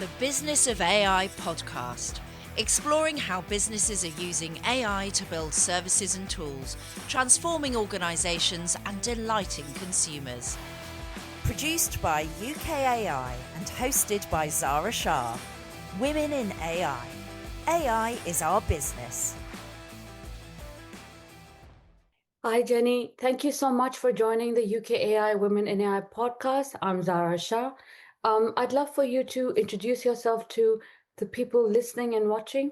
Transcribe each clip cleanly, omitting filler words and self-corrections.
The Business of AI podcast, exploring how businesses are using AI to build services and tools, transforming organisations and delighting consumers. Produced by UKAI and hosted by Zara Shah. Women in AI. AI is our business. Hi, Jenny. Thank you so much for joining the UKAI Women in AI podcast. I'm Zara Shah. I'd love for you to introduce yourself to the people listening and watching.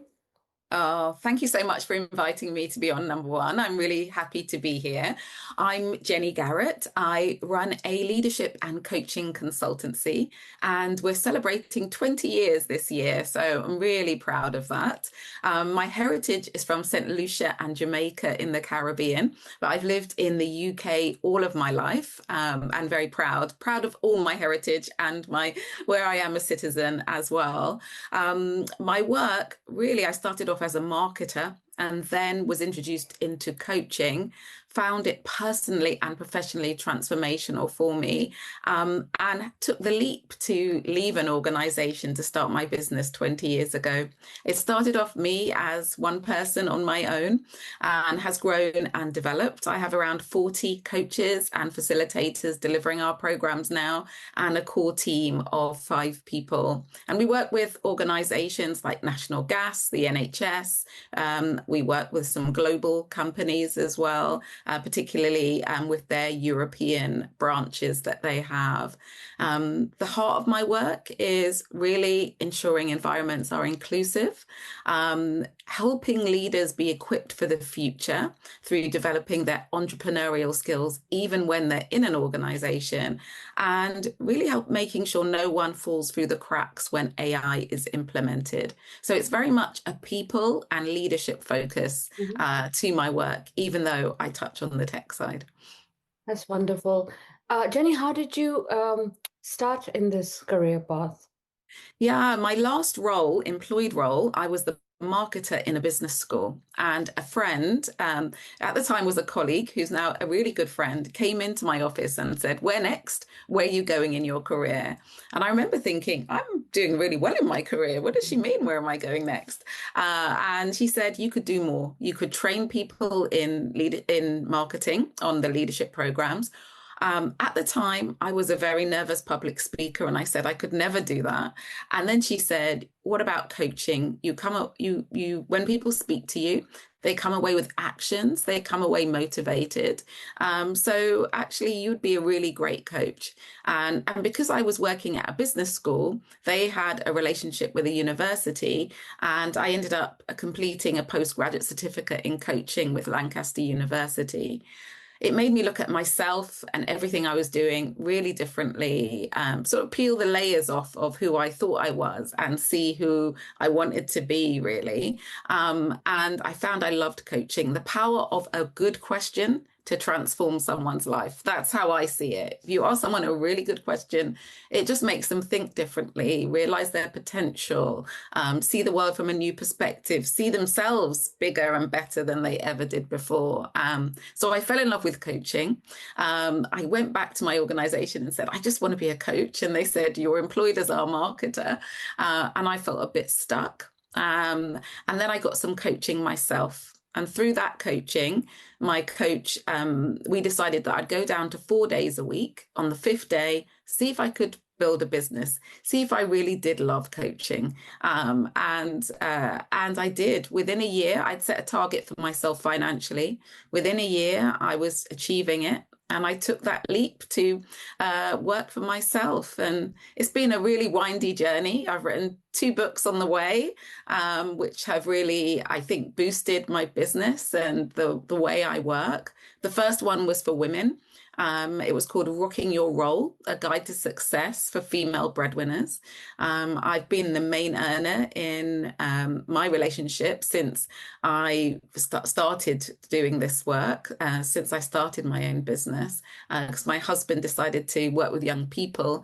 Oh, thank you so much for inviting me to be on number one. I'm really happy to be here. I'm Jenny Garrett. I run a leadership and coaching consultancy, and we're celebrating 20 years this year. So I'm really proud of that. My heritage is from St. Lucia and Jamaica in the Caribbean, but I've lived in the UK all of my life, and very proud of all my heritage and where I am a citizen as well. My work, really, I started off as a marketer and then was introduced into coaching, found it personally and professionally transformational for me, and took the leap to leave an organization to start my business 20 years ago. It started off me as one person on my own and has grown and developed. I have around 40 coaches and facilitators delivering our programs now, and a core team of 5 people. And we work with organizations like National Gas, the NHS. We work with some global companies as well, particularly with their European branches that they have. The heart of my work is really ensuring environments are inclusive, helping leaders be equipped for the future through developing their entrepreneurial skills, even when they're in an organization, and really help making sure no one falls through the cracks when AI is implemented. So it's very much a people and leadership focus to my work, even though I touch on the tech side. That's wonderful. Jenny, how did you start in this career path? Yeah, my last role, employed role, I was the marketer in a business school, and a friend at the time was a colleague who's now a really good friend, came into my office and said, "Where next? Where are you going in your career?" And I remember thinking, I'm doing really well in my career. What does she mean? Where am I going next? And she said, you could do more. You could train people in marketing on the leadership programs. At the time, I was a very nervous public speaker, and I said I could never do that. And then she said, "What about coaching? You come up, you when people speak to you, they come away with actions. They come away motivated. So actually, you'd be a really great coach." And because I was working at a business school, they had a relationship with a university, and I ended up completing a postgraduate certificate in coaching with Lancaster University. It made me look at myself and everything I was doing really differently, sort of peel the layers off of who I thought I was and see who I wanted to be, really. And I found I loved coaching. The power of a good question to transform someone's life. That's how I see it. If you ask someone a really good question, it just makes them think differently, realize their potential, see the world from a new perspective, see themselves bigger and better than they ever did before. So I fell in love with coaching. I went back to my organization and said, "I just want to be a coach." And they said, "You're employed as our marketer." And I felt a bit stuck. And then I got some coaching myself. And through that coaching, my coach, we decided that I'd go down to 4 days a week. On the 5th day, see if I could build a business, see if I really did love coaching. And I did. Within a year, I'd set a target for myself financially. Within a year, I was achieving it. And I took that leap to work for myself. And it's been a really windy journey. I've written 2 books on the way, which have really, I think, boosted my business and the way I work. The first one was for women. It was called Rocking Your Role, A Guide to Success for Female Breadwinners. I've been the main earner in my relationship since I started doing this work, since I started my own business, because my husband decided to work with young people,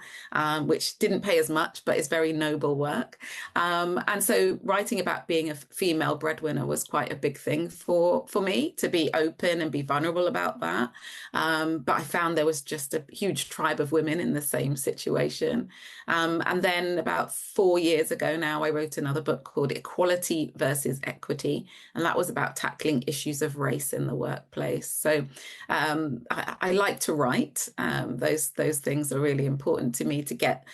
which didn't pay as much, but is very noble work. And so writing about being a female breadwinner was quite a big thing for me, to be open and be vulnerable about that. But I found there was just a huge tribe of women in the same situation. And then about 4 years ago now, I wrote another book called Equality versus Equity. And that was about tackling issues of race in the workplace. So I like to write. Those things are really important to me to get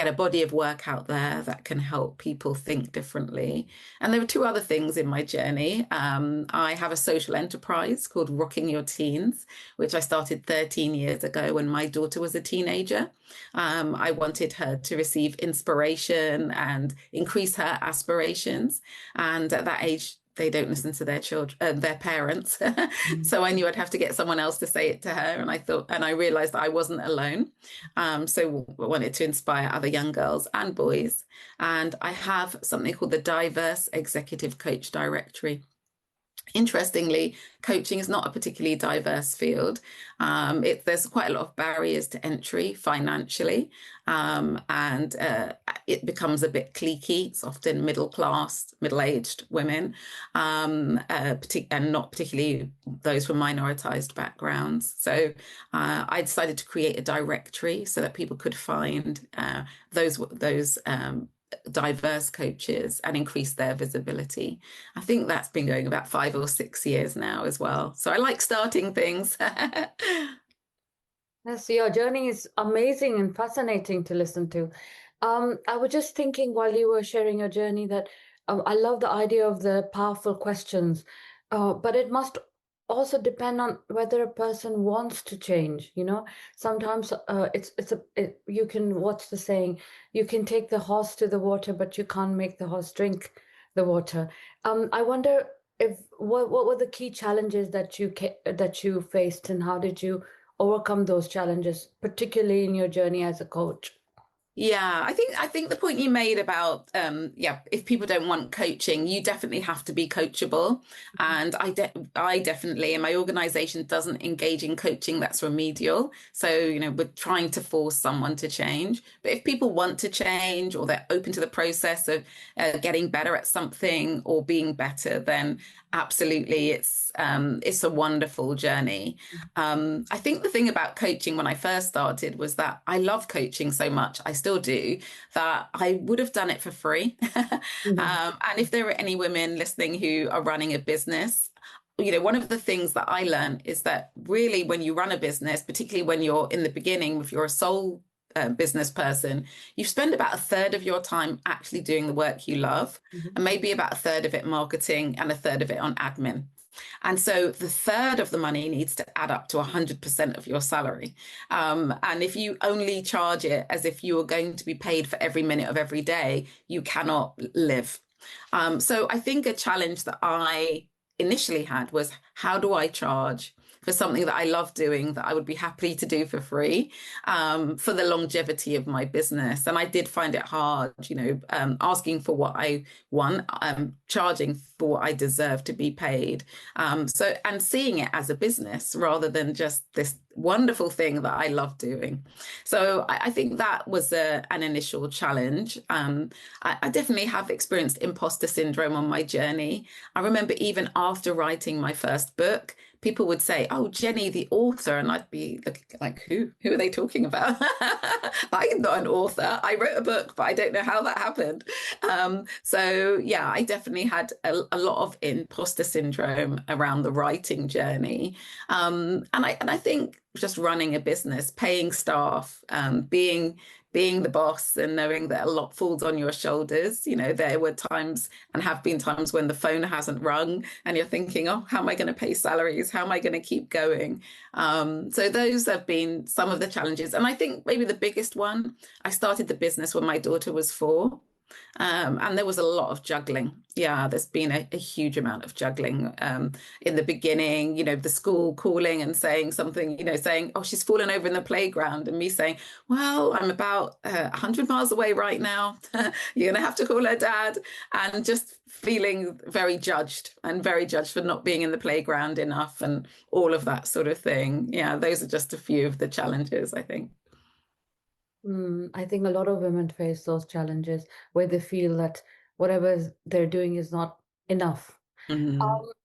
a body of work out there that can help people think differently. And there were 2 other things in my journey. I have a social enterprise called Rocking Your Teens, which I started 13 years ago when my daughter was a teenager. I wanted her to receive inspiration and increase her aspirations. And at that age, they don't listen to their children, their parents. So I knew I'd have to get someone else to say it to her. And I realized that I wasn't alone. So I wanted to inspire other young girls and boys. And I have something called the Diverse Executive Coach Directory. Interestingly, coaching is not a particularly diverse field. There's quite a lot of barriers to entry financially, and it becomes a bit cliquey. It's often middle class, middle-aged women, and not particularly those from minoritized backgrounds. So I decided to create a directory so that people could find those diverse coaches and increase their visibility. I think that's been going about 5 or 6 years now as well. So I like starting things. Yes, your journey is amazing and fascinating to listen to. I was just thinking while you were sharing your journey that I love the idea of the powerful questions, but it must also depend on whether a person wants to change. Sometimes you can, what's the saying? You can take the horse to the water, but you can't make the horse drink the water. I wonder what were the key challenges that you faced, and how did you overcome those challenges, particularly in your journey as a coach? Yeah, I think the point you made about if people don't want coaching, you definitely have to be coachable. And I definitely, and my organization doesn't engage in coaching that's remedial. So, we're trying to force someone to change. But if people want to change, or they're open to the process of getting better at something or being better, then absolutely, it's a wonderful journey. I think the thing about coaching when I first started was that I love coaching so much, I still do, that I would have done it for free. And if there are any women listening who are running a business, one of the things that I learned is that really when you run a business, particularly when you're in the beginning, if you're a sole business person, you spend about 1/3 of your time actually doing the work you love, and maybe about 1/3 of it marketing and 1/3 of it on admin. And so the 1/3 of the money needs to add up to 100% of your salary. And if you only charge it as if you were going to be paid for every minute of every day, you cannot live. So I think a challenge that I initially had was, how do I charge for something that I love doing, that I would be happy to do for free, for the longevity of my business? And I did find it hard, asking for what I want, charging for what I deserve to be paid. And seeing it as a business rather than just this wonderful thing that I love doing. So I think that was an initial challenge. I definitely have experienced imposter syndrome on my journey. I remember even after writing my first book, people would say, "Oh, Jenny, the author," and I'd be looking like, who are they talking about? I'm not an author. I wrote a book, but I don't know how that happened. So yeah, I definitely had a lot of imposter syndrome around the writing journey. And I think just running a business, paying staff, being the boss, and knowing that a lot falls on your shoulders. There were times, and have been times, when the phone hasn't rung and you're thinking, oh, how am I going to pay salaries? How am I going to keep going? So those have been some of the challenges. And I think maybe the biggest one, I started the business when my daughter was 4. And there was a lot of juggling. Yeah, there's been a huge amount of juggling. In the beginning, the school calling and saying something, saying, "Oh, she's fallen over in the playground," and me saying, "Well, I'm about 100 miles away right now. You're going to have to call her dad," and just feeling very judged for not being in the playground enough, and all of that sort of thing. Yeah, those are just a few of the challenges, I think. I think a lot of women face those challenges where they feel that whatever they're doing is not enough. Mm-hmm.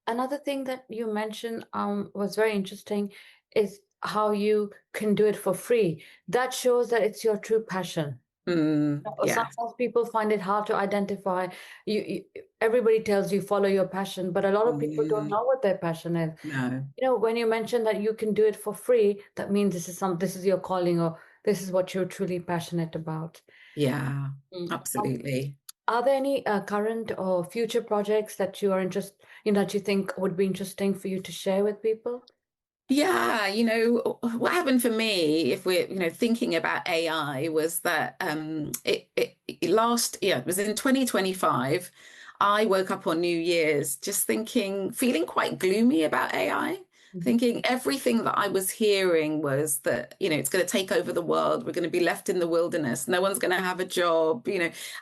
Another thing that you mentioned was very interesting is how you can do it for free. That shows that it's your true passion. Yeah. Sometimes people find it hard to identify. Everybody tells you follow your passion, but a lot of people don't know what their passion is. No. When you mention that you can do it for free, that means this is your calling, or this is what you're truly passionate about. Yeah, Mm. absolutely. Are there any current or future projects that you are interested, that you think would be interesting for you to share with people? Yeah, what happened for me, if we're, thinking about AI, was that it was in 2025. I woke up on New Year's just feeling quite gloomy about AI, thinking everything that I was hearing was that, it's going to take over the world. We're going to be left in the wilderness. No one's going to have a job.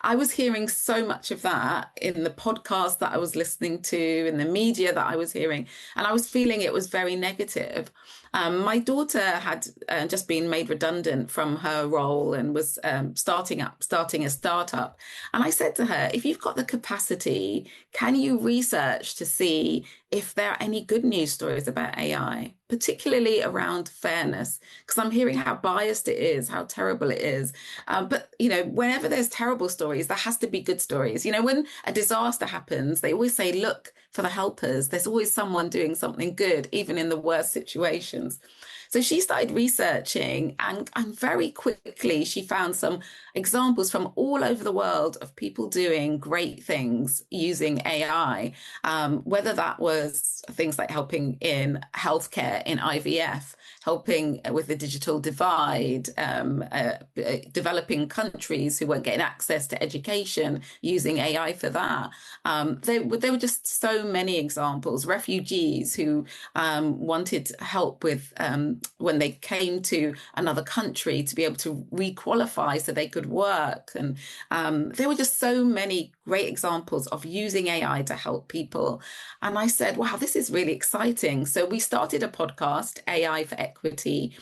I was hearing so much of that in the podcast that I was listening to, in the media that I was hearing, and I was feeling it was very negative. My daughter had just been made redundant from her role and was starting a startup. And I said to her, if you've got the capacity, can you research to see if there are any good news stories about AI, particularly around fairness? Because I'm hearing how biased it is, how terrible it is. But, whenever there's terrible stories, there has to be good stories. When a disaster happens, they always say, look for the helpers. There's always someone doing something good, even in the worst situations. So she started researching, and very quickly she found some examples from all over the world of people doing great things using AI, whether that was things like helping in healthcare, in IVF, helping with the digital divide, developing countries who weren't getting access to education, using AI for that. There were just so many examples. Refugees who wanted help with when they came to another country to be able to re-qualify so they could work. And there were just so many great examples of using AI to help people. And I said, wow, this is really exciting. So we started a podcast, AI for Equity,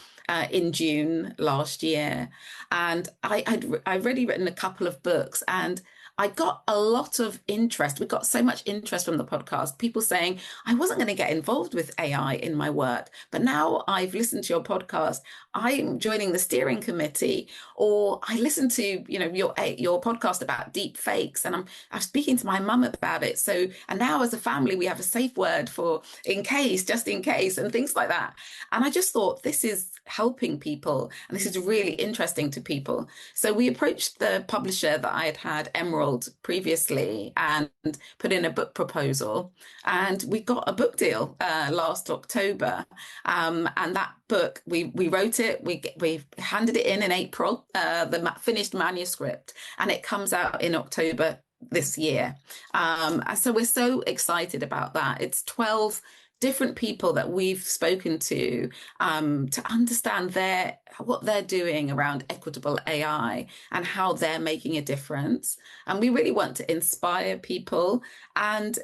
in June last year. And I'd already written a couple of books, and I got a lot of interest. We got so much interest from the podcast, people saying, I wasn't going to get involved with AI in my work, but now I've listened to your podcast, I'm joining the steering committee, or I listened to, your podcast about deep fakes, and I'm speaking to my mum about it. So, and now as a family, we have a safe word for just in case, and things like that. And I just thought, this is helping people, and this is really interesting to people. So we approached the publisher that I had Emerald previously, and put in a book proposal, and we got a book deal last October. And that book, we wrote it, we handed it in April, the finished manuscript, and it comes out in October this year. So we're so excited about that. It's 12 different people that we've spoken to understand what they're doing around equitable AI and how they're making a difference. And we really want to inspire people and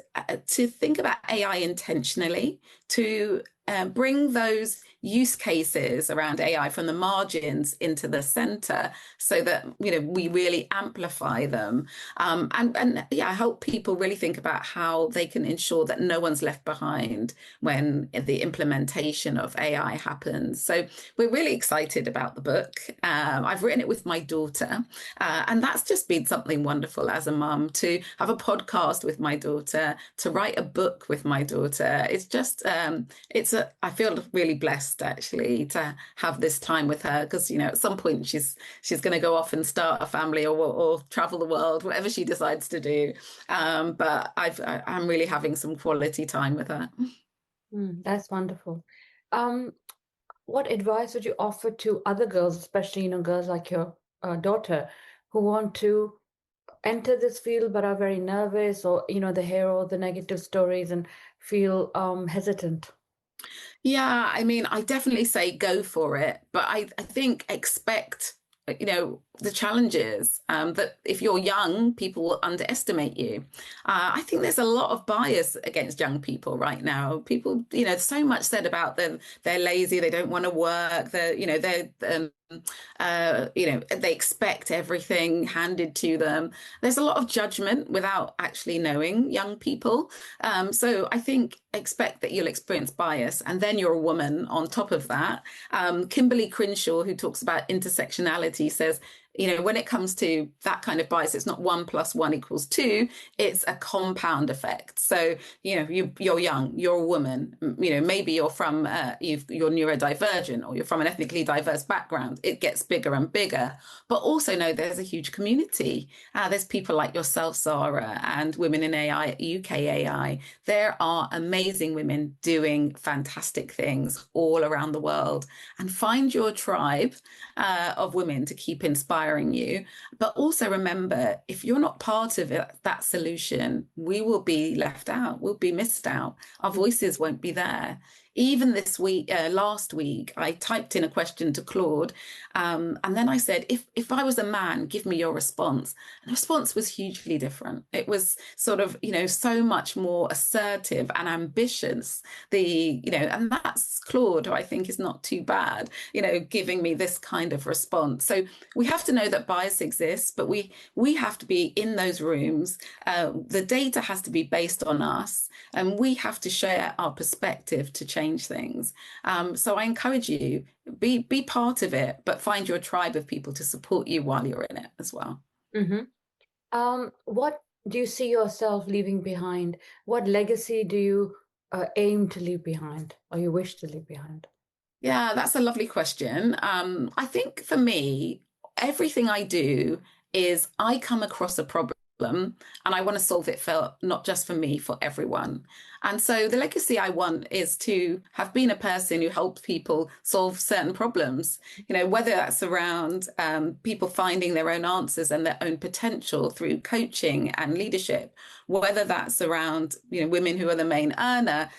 to think about AI intentionally, to bring those use cases around AI from the margins into the center, so that we really amplify them, and help people really think about how they can ensure that no one's left behind when the implementation of AI happens. So we're really excited about the book. I've written it with my daughter, and that's just been something wonderful as a mum, to have a podcast with my daughter, to write a book with my daughter. It's just I feel really blessed actually to have this time with her, because at some point she's going to go off and start a family, or travel the world, whatever she decides to do. But I'm really having some quality time with her. That's wonderful. What advice would you offer to other girls, especially girls like your daughter, who want to enter this field but are very nervous, or they hear all the negative stories and feel hesitant? Yeah, I mean, I definitely say go for it, but I think expect, the challenges, that if you're young, people will underestimate you. I think there's a lot of bias against young people right now. People, so much said about them. They're lazy. They don't want to work. They expect everything handed to them. There's a lot of judgment without actually knowing young people. So I think expect that you'll experience bias, and then you're a woman on top of that. Kimberly Crenshaw, who talks about intersectionality, says, when it comes to that kind of bias, it's not 1 + 1 = 2, it's a compound effect. So, you're young, you're a woman, maybe you're from, you're neurodivergent, or you're from an ethnically diverse background. It gets bigger and bigger. But also know there's a huge community. There's people like yourself, Zara, and Women in AI at UKAI. There are amazing women doing fantastic things all around the world. And find your tribe of women to keep inspiring you. But also remember, if you're not part of that solution, we will be left out. We'll be missed out. Our voices won't be there. Even this week, last week, I typed in a question to Claude, and then I said, if I was a man, give me your response. And the response was hugely different. It was sort of, so much more assertive and ambitious. And that's Claude, who I think is not too bad, giving me this kind of response. So we have to know that bias exists, but we have to be in those rooms. The data has to be based on us, and we have to share our perspective to change things. So I encourage you, be part of it, but find your tribe of people to support you while you're in it as well. What do you see yourself leaving behind? What legacy do you aim to leave behind, or you wish to leave behind? Yeah, that's a lovely question. I think for me, everything I do is I come across a problem and I want to solve it for not just for me, for everyone. And so the legacy I want is to have been a person who helped people solve certain problems, whether that's around people finding their own answers and their own potential through coaching and leadership, whether that's around, women who are the main earner,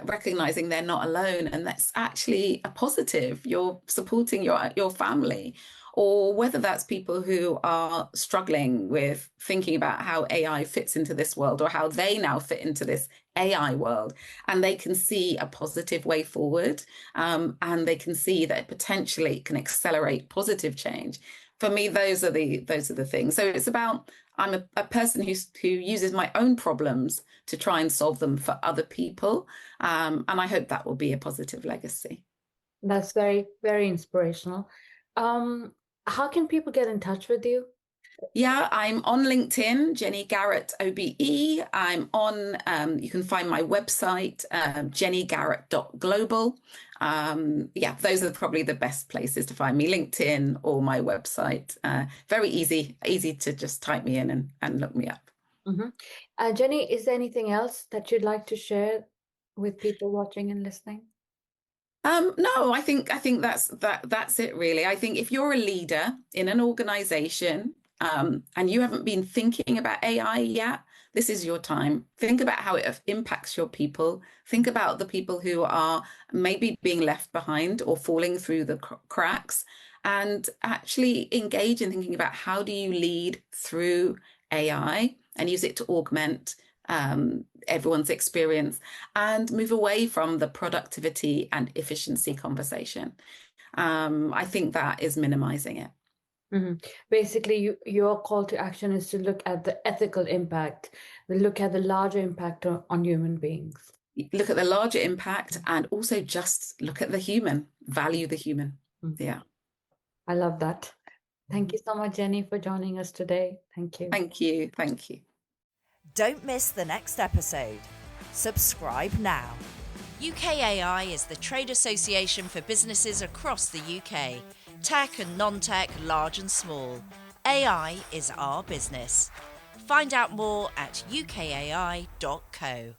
recognizing they're not alone and that's actually a positive, you're supporting your family. Or whether that's people who are struggling with thinking about how AI fits into this world, or how they now fit into this AI world, and they can see a positive way forward, and they can see that potentially it can accelerate positive change. For me, those are the things. So it's about, I'm a person who uses my own problems to try and solve them for other people, and I hope that will be a positive legacy. That's very, very inspirational. How can people get in touch with you? Yeah, I'm on LinkedIn, Jenny Garrett OBE. I'm on, you can find my website, jennygarrett.global. Those are probably the best places to find me, LinkedIn or my website. Very easy to just type me in and look me up. Jenny, is there anything else that you'd like to share with people watching and listening? No, I think that's it really. I think if you're a leader in an organization and you haven't been thinking about AI yet, this is your time. Think about how it impacts your people. Think about the people who are maybe being left behind or falling through the cracks, and actually engage in thinking about how do you lead through AI and use it to augment everyone's experience and move away from the productivity and efficiency conversation. I think that is minimizing it. Basically, your call to action is to look at the ethical impact, look at the larger impact on human beings. Look at the larger impact and also just look at the human, value the human. Yeah. I love that. Thank you so much, Jenny, for joining us today. Thank you. Thank you. Thank you. Don't miss the next episode. Subscribe now. UKAI is the trade association for businesses across the UK. Tech and non-tech, large and small. AI is our business. Find out more at ukai.co.